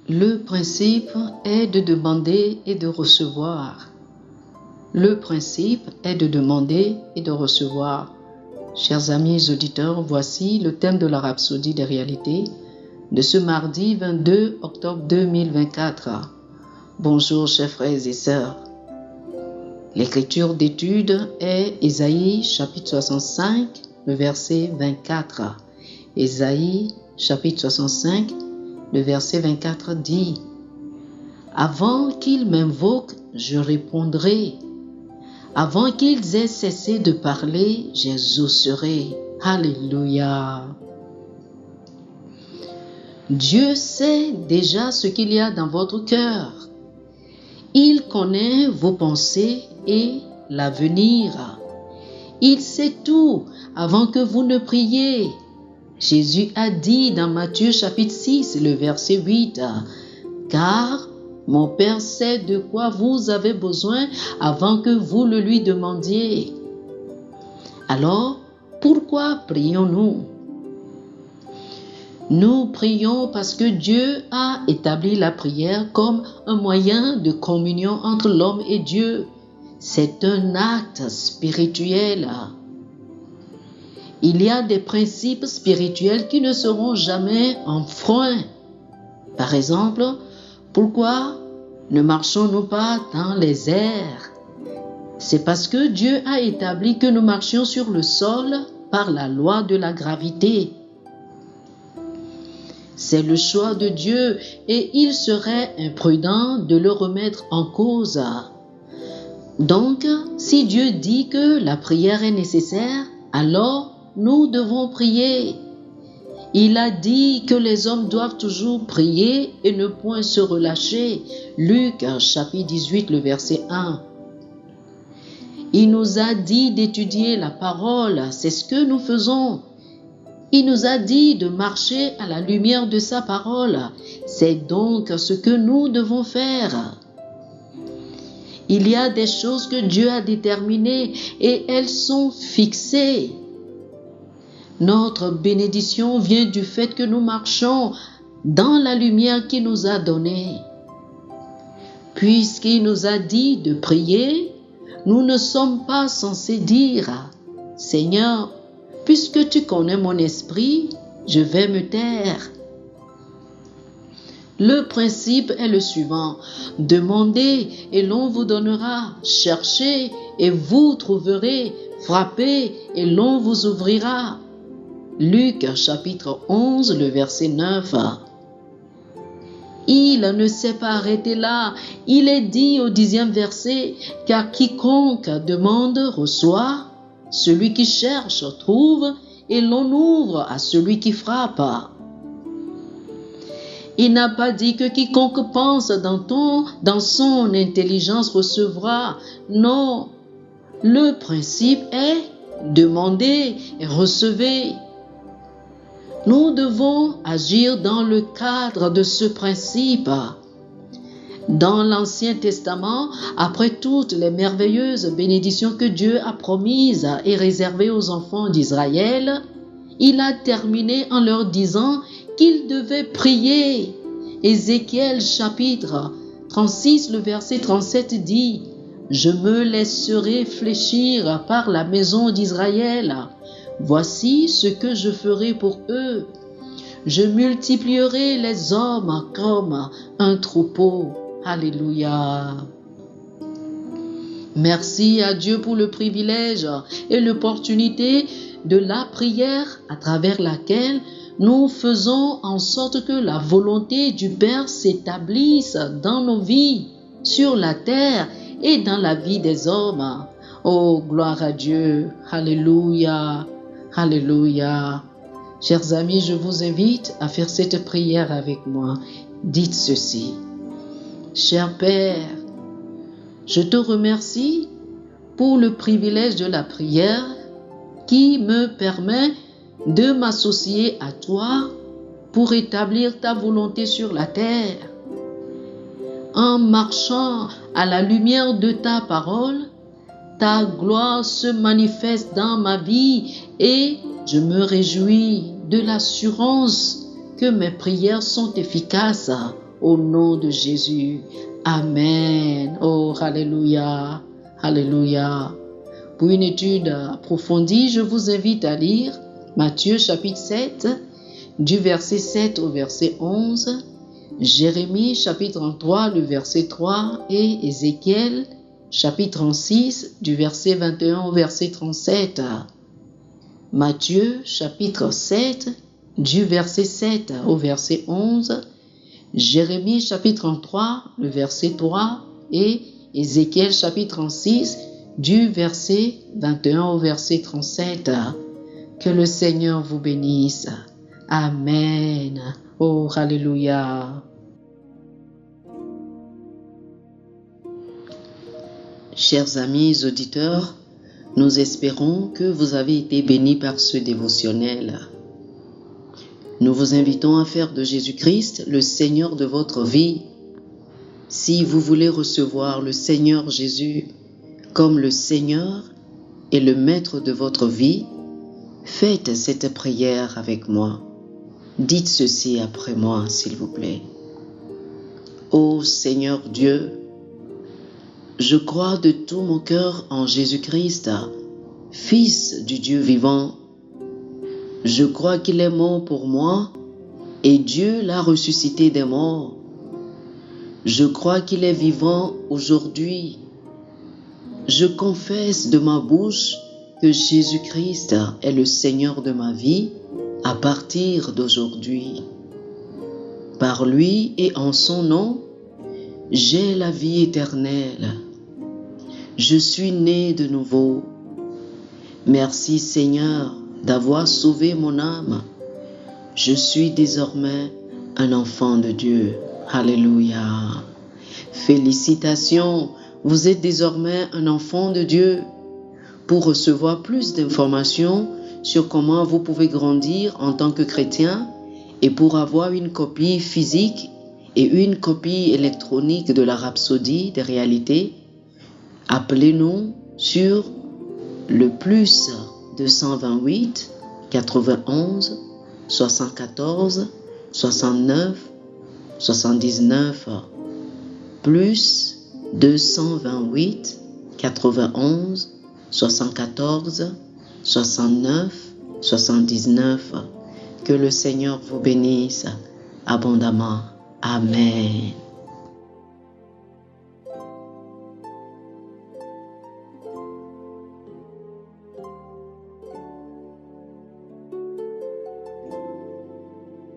Le principe est de demander et de recevoir. Le principe est de demander et de recevoir. Chers amis auditeurs, voici le thème de la Rhapsodie des réalités de ce mardi 22 octobre 2024. Bonjour chers frères et sœurs. L'écriture d'étude est Ésaïe chapitre 65, le verset 24. Ésaïe chapitre 65, le verset 24 dit « Avant qu'ils m'invoquent, je répondrai. Avant qu'ils aient cessé de parler, j'exaucerai. » Alléluia. Dieu sait déjà ce qu'il y a dans votre cœur. Il connaît vos pensées et l'avenir. Il sait tout avant que vous ne priez. Jésus a dit dans Matthieu chapitre 6, le verset 8, « Car mon Père sait de quoi vous avez besoin avant que vous le lui demandiez. » Alors, pourquoi prions-nous? Nous prions parce que Dieu a établi la prière comme un moyen de communion entre l'homme et Dieu. C'est un acte spirituel. Il y a des principes spirituels qui ne seront jamais enfreints. Par exemple, pourquoi ne marchons-nous pas dans les airs? C'est parce que Dieu a établi que nous marchions sur le sol par la loi de la gravité. C'est le choix de Dieu et il serait imprudent de le remettre en cause. Donc, si Dieu dit que la prière est nécessaire, alors nous devons prier. Il a dit que les hommes doivent toujours prier et ne point se relâcher. Luc chapitre 18, le verset 1. Il nous a dit d'étudier la parole, c'est ce que nous faisons. Il nous a dit de marcher à la lumière de sa parole. C'est donc ce que nous devons faire. Il y a des choses que Dieu a déterminées et elles sont fixées. Notre bénédiction vient du fait que nous marchons dans la lumière qu'il nous a donnée. Puisqu'il nous a dit de prier, nous ne sommes pas censés dire « Seigneur, puisque tu connais mon esprit, je vais me taire. » Le principe est le suivant. Demandez et l'on vous donnera. Cherchez et vous trouverez. Frappez et l'on vous ouvrira. Luc chapitre 11, le verset 9. Il ne s'est pas arrêté là. Il est dit au 10e verset, « Car quiconque demande reçoit, celui qui cherche trouve, et l'on ouvre à celui qui frappe. » Il n'a pas dit que quiconque pense dans son intelligence recevra. Non, le principe est demander et recevez. Nous devons agir dans le cadre de ce principe. Dans l'Ancien Testament, après toutes les merveilleuses bénédictions que Dieu a promises et réservées aux enfants d'Israël, il a terminé en leur disant qu'ils devaient prier. Ézéchiel chapitre 36, le verset 37 dit « Je me laisserai fléchir par la maison d'Israël. Voici ce que je ferai pour eux. Je multiplierai les hommes comme un troupeau. » Alléluia. Merci à Dieu pour le privilège et l'opportunité de la prière à travers laquelle nous faisons en sorte que la volonté du Père s'établisse dans nos vies, sur la terre et dans la vie des hommes. Oh, gloire à Dieu. Alléluia. Alléluia. Chers amis, je vous invite à faire cette prière avec moi. Dites ceci. Cher Père, je te remercie pour le privilège de la prière qui me permet de m'associer à toi pour établir ta volonté sur la terre. En marchant à la lumière de ta parole, ta gloire se manifeste dans ma vie et je me réjouis de l'assurance que mes prières sont efficaces. au nom de Jésus. Amen. Oh, alléluia. Alléluia. Pour une étude approfondie, je vous invite à lire Matthieu chapitre 7, du verset 7 au verset 11, Jérémie chapitre 33, le verset 3 et Ézéchiel chapitre 36, du verset 21 au verset 37. Matthieu chapitre 7, du verset 7 au verset 11, Jérémie chapitre 33, le verset 3 et Ézéchiel chapitre 36, du verset 21 au verset 37. Que le Seigneur vous bénisse. Amen. Oh, alléluia. Chers amis auditeurs, nous espérons que vous avez été bénis par ce dévotionnel. Nous vous invitons à faire de Jésus-Christ le Seigneur de votre vie. Si vous voulez recevoir le Seigneur Jésus comme le Seigneur et le Maître de votre vie, faites cette prière avec moi. Dites ceci après moi, s'il vous plaît. Ô Seigneur Dieu, je crois de tout mon cœur en Jésus-Christ, Fils du Dieu vivant. Je crois qu'il est mort pour moi et Dieu l'a ressuscité des morts. Je crois qu'il est vivant aujourd'hui. Je confesse de ma bouche que Jésus-Christ est le Seigneur de ma vie à partir d'aujourd'hui. Par lui et en son nom, j'ai la vie éternelle. Je suis né de nouveau. Merci Seigneur d'avoir sauvé mon âme. Je suis désormais un enfant de Dieu. Alléluia. Félicitations, vous êtes désormais un enfant de Dieu. Pour recevoir plus d'informations sur comment vous pouvez grandir en tant que chrétien et pour avoir une copie physique et une copie électronique de la Rhapsodie des réalités, appelez-nous sur le plus 228 91 74 69 79 plus 228 91 74 69 79. Que le Seigneur vous bénisse abondamment. Amen.